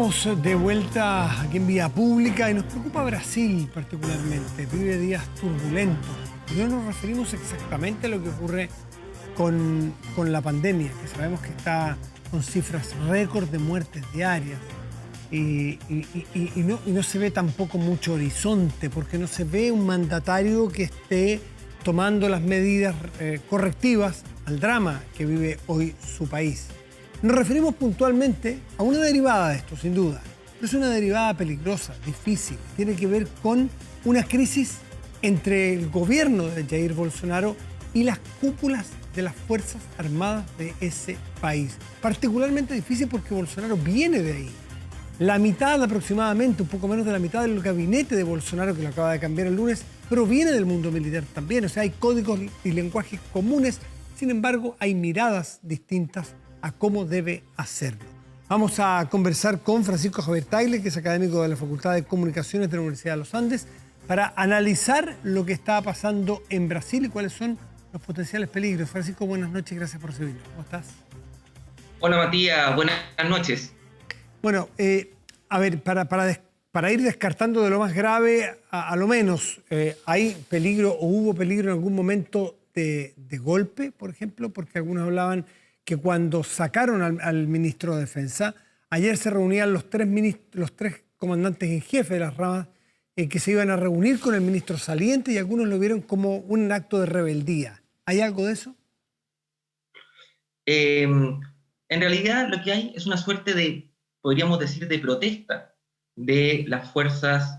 Estamos de vuelta aquí en Vía Pública y nos preocupa Brasil particularmente. Vive días turbulentos. No nos referimos exactamente a lo que ocurre con la pandemia, que sabemos que está con cifras récord de muertes diarias y no se ve tampoco mucho horizonte, porque no se ve un mandatario que esté tomando las medidas correctivas al drama que vive hoy su país. Nos referimos puntualmente a una derivada de esto, sin duda, pero es una derivada peligrosa, difícil. Tiene que ver con una crisis entre el gobierno de Jair Bolsonaro y las cúpulas de las Fuerzas Armadas de ese país. Particularmente difícil porque Bolsonaro viene de ahí. La mitad aproximadamente, un poco menos de la mitad del gabinete de Bolsonaro, que lo acaba de cambiar el lunes, proviene del mundo militar también. O sea, hay códigos y lenguajes comunes, sin embargo, hay miradas distintas a cómo debe hacerlo. Vamos a conversar con Francisco Javier Tagle, que es académico de la Facultad de Comunicaciones de la Universidad de los Andes, para analizar lo que está pasando en Brasil y cuáles son los potenciales peligros. Francisco, buenas noches, gracias por recibirnos. ¿Cómo estás? Hola Matías, buenas noches. Bueno, a ver, para ir descartando de lo más grave a lo menos, ¿hay peligro o hubo peligro en algún momento de golpe, por ejemplo? Porque algunos hablaban que cuando sacaron al ministro de Defensa, ayer se reunían los tres comandantes en jefe de las ramas que se iban a reunir con el ministro saliente y algunos lo vieron como un acto de rebeldía. ¿Hay algo de eso? En realidad lo que hay es una suerte de, podríamos decir, de protesta de las Fuerzas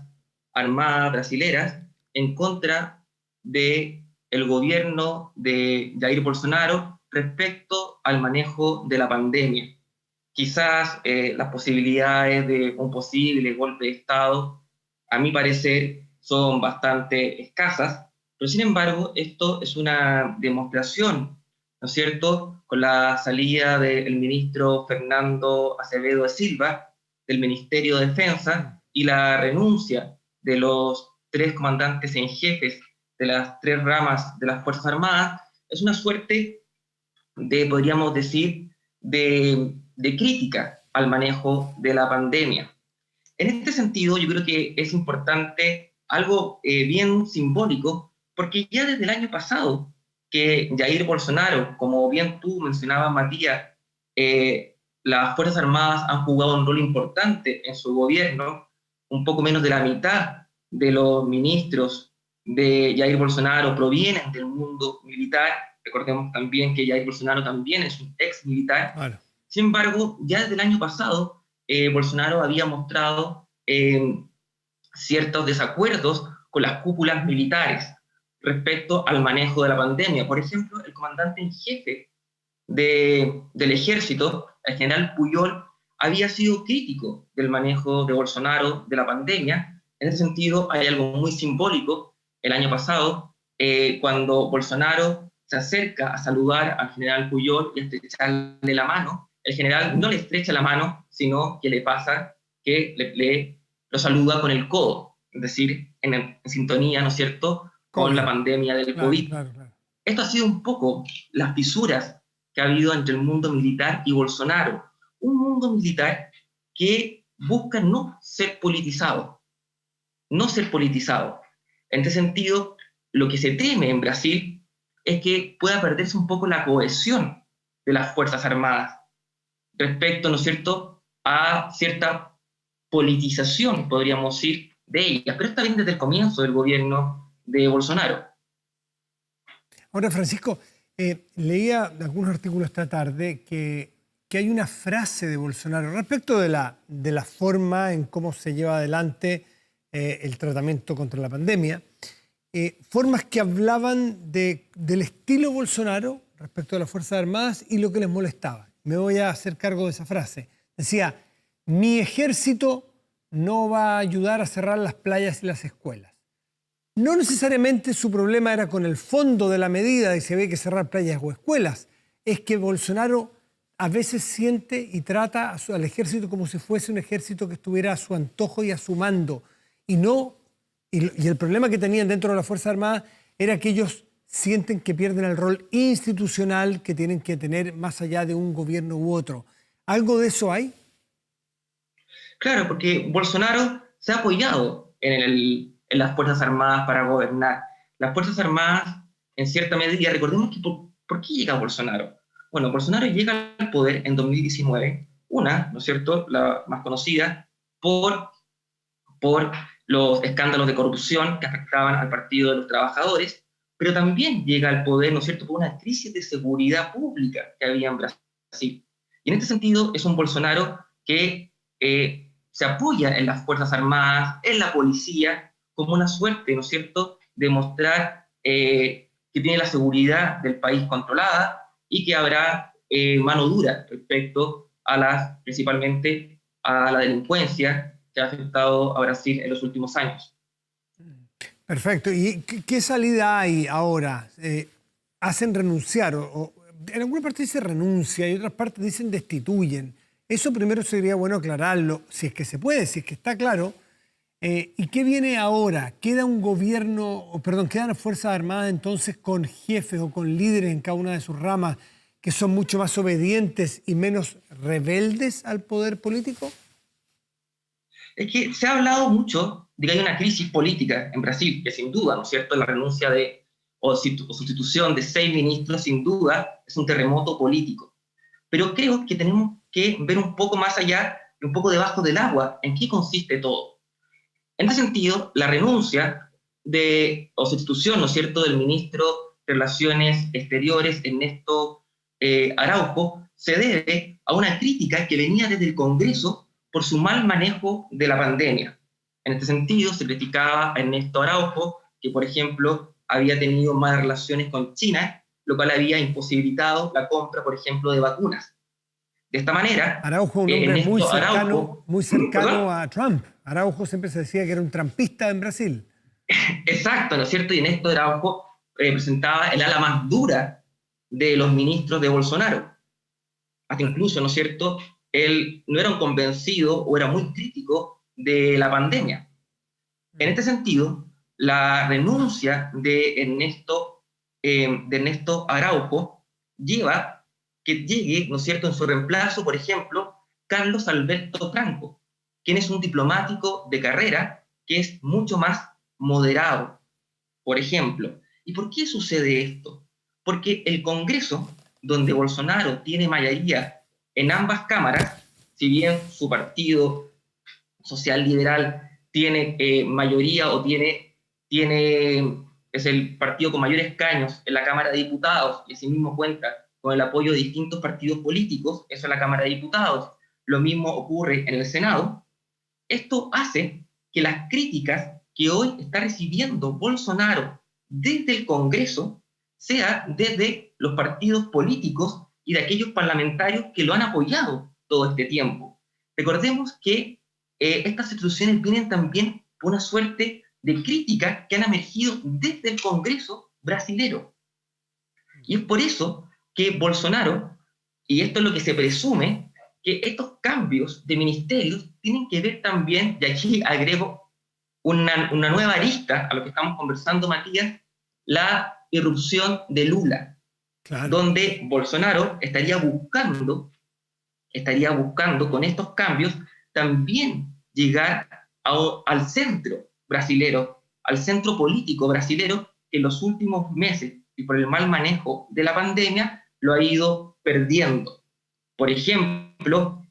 Armadas brasileras en contra del gobierno de Jair Bolsonaro respecto al manejo de la pandemia. Quizás las posibilidades de un posible golpe de Estado, a mi parecer, son bastante escasas, pero sin embargo esto es una demostración, ¿no es cierto?, con la salida del ministro Fernando Azevedo de Silva del Ministerio de Defensa y la renuncia de los tres comandantes en jefes de las tres ramas de las Fuerzas Armadas, es una suerte de, podríamos decir, de crítica al manejo de la pandemia. En este sentido, yo creo que es importante algo bien simbólico, porque ya desde el año pasado que Jair Bolsonaro, como bien tú mencionabas, Matías, las Fuerzas Armadas han jugado un rol importante en su gobierno. Un poco menos de la mitad de los ministros de Jair Bolsonaro provienen del mundo militar. Recordemos también que Jair Bolsonaro también es un ex militar. Claro. Sin embargo, ya desde el año pasado, Bolsonaro había mostrado ciertos desacuerdos con las cúpulas militares respecto al manejo de la pandemia. Por ejemplo, el comandante en jefe del ejército, el general Puyol, había sido crítico del manejo de Bolsonaro de la pandemia. En ese sentido, hay algo muy simbólico. El año pasado, cuando Bolsonaro se acerca a saludar al general Puyol y a estrecharle la mano, el general no le estrecha la mano, sino que le pasa que lo saluda con el codo, es decir, en sintonía, ¿no es cierto?, con la pandemia del COVID. Claro. Esto ha sido un poco las fisuras que ha habido entre el mundo militar y Bolsonaro. Un mundo militar que busca no ser politizado. En este sentido, lo que se teme en Brasil es que pueda perderse un poco la cohesión de las Fuerzas Armadas respecto, ¿no es cierto?, a cierta politización, podríamos decir, de ellas. Pero está bien desde el comienzo del gobierno de Bolsonaro. Ahora, Francisco, leía algunos artículos esta tarde que hay una frase de Bolsonaro respecto de la forma en cómo se lleva adelante el tratamiento contra la pandemia, formas que hablaban del estilo Bolsonaro respecto de las Fuerzas Armadas y lo que les molestaba. Me voy a hacer cargo de esa frase. Decía, mi ejército no va a ayudar a cerrar las playas y las escuelas. No necesariamente su problema era con el fondo de la medida de si había que cerrar playas o escuelas. Es que Bolsonaro a veces siente y trata al ejército como si fuese un ejército que estuviera a su antojo y a su mando. Y el problema que tenían dentro de las Fuerzas Armadas era que ellos sienten que pierden el rol institucional que tienen que tener más allá de un gobierno u otro. ¿Algo de eso hay? Claro, porque Bolsonaro se ha apoyado en las Fuerzas Armadas para gobernar. Las Fuerzas Armadas, en cierta medida, recordemos que ¿por qué llega Bolsonaro? Bueno, Bolsonaro llega al poder en 2019, ¿no es cierto?, la más conocida, por los escándalos de corrupción que afectaban al Partido de los Trabajadores, pero también llega al poder, ¿no es cierto?, por una crisis de seguridad pública que había en Brasil. Y en este sentido es un Bolsonaro que se apoya en las Fuerzas Armadas, en la policía, como una suerte, ¿no es cierto?, de mostrar que tiene la seguridad del país controlada y que habrá mano dura respecto a principalmente a la delincuencia que ha afectado a Brasil en los últimos años. Perfecto. ¿Y qué salida hay ahora? ¿Hacen renunciar? En alguna parte dice renuncia y en otras partes dicen destituyen. Eso primero sería bueno aclararlo, si es que se puede, si es que está claro. ¿Y qué viene ahora? ¿Queda un gobierno, quedan las Fuerzas Armadas entonces con jefes o con líderes en cada una de sus ramas que son mucho más obedientes y menos rebeldes al poder político? Es que se ha hablado mucho de que hay una crisis política en Brasil, que sin duda, ¿no es cierto?, la renuncia o sustitución de 6 ministros, sin duda, es un terremoto político. Pero creo que tenemos que ver un poco más allá y un poco debajo del agua en qué consiste todo. En ese sentido, la renuncia o sustitución, ¿no es cierto?, del ministro de Relaciones Exteriores, Ernesto Araujo, se debe a una crítica que venía desde el Congreso por su mal manejo de la pandemia. En este sentido, se criticaba a Ernesto Araujo, que, por ejemplo, había tenido malas relaciones con China, lo cual había imposibilitado la compra, por ejemplo, de vacunas. De esta manera, Araujo, un hombre muy cercano ¿perdón? a Trump. Araujo siempre se decía que era un trumpista en Brasil. Exacto, ¿no es cierto? Y Ernesto Araujo representaba el ala más dura de los ministros de Bolsonaro. Hasta incluso, ¿no es cierto?, él no era un convencido o era muy crítico de la pandemia. En este sentido, la renuncia de Ernesto Araujo lleva que llegue, ¿no es cierto?, en su reemplazo, por ejemplo, Carlos Alberto Franco, quien es un diplomático de carrera que es mucho más moderado, por ejemplo. ¿Y por qué sucede esto? Porque el Congreso, donde Bolsonaro tiene mayoría en ambas cámaras, si bien su partido social liberal tiene mayoría o es el partido con mayores escaños en la Cámara de Diputados y asimismo cuenta con el apoyo de distintos partidos políticos, eso en la Cámara de Diputados, lo mismo ocurre en el Senado. Esto hace que las críticas que hoy está recibiendo Bolsonaro desde el Congreso sea desde los partidos políticos y de aquellos parlamentarios que lo han apoyado todo este tiempo. Recordemos que estas instituciones vienen también por una suerte de críticas que han emergido desde el Congreso brasilero. Y es por eso que Bolsonaro, y esto es lo que se presume, que estos cambios de ministerios tienen que ver también, y aquí agrego una nueva arista a lo que estamos conversando, Matías, la irrupción de Lula, claro, donde Bolsonaro estaría buscando con estos cambios también llegar al centro brasilero, al centro político brasilero, que en los últimos meses y por el mal manejo de la pandemia lo ha ido perdiendo. Por ejemplo,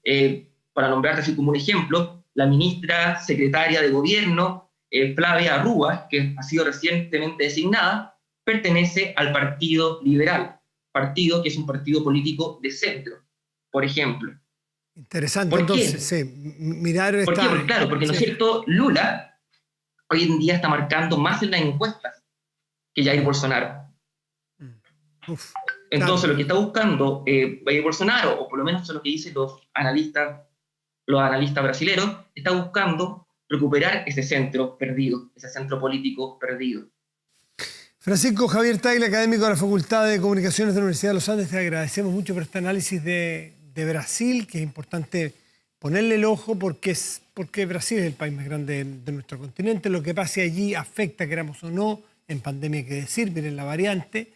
para nombrarte así como un ejemplo, la ministra secretaria de Gobierno, Flavia Rúa, que ha sido recientemente designada, pertenece al Partido Liberal, partido que es un partido político de centro, por ejemplo. Interesante, entonces, sí, mirar ¿Por qué? Porque, claro, porque, ¿no es cierto?, Lula hoy en día está marcando más en las encuestas que Jair Bolsonaro. Entonces, lo que está buscando Jair Bolsonaro, o por lo menos eso es lo que dicen los analistas brasileños, está buscando recuperar ese centro perdido, ese centro político perdido. Francisco Javier Tagle, académico de la Facultad de Comunicaciones de la Universidad de los Andes, te agradecemos mucho por este análisis de Brasil, que es importante ponerle el ojo porque Brasil es el país más grande de nuestro continente. Lo que pase allí afecta, queramos o no, en pandemia hay que decir, miren la variante,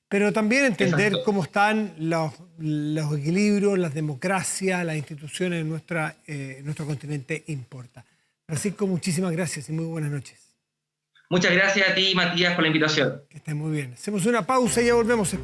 pero también entender Exacto. cómo están los equilibrios, las democracias, las instituciones en nuestro continente importa. Francisco, muchísimas gracias y muy buenas noches. Muchas gracias a ti, Matías, por la invitación. Que estén muy bien. Hacemos una pausa y ya volvemos. Espera.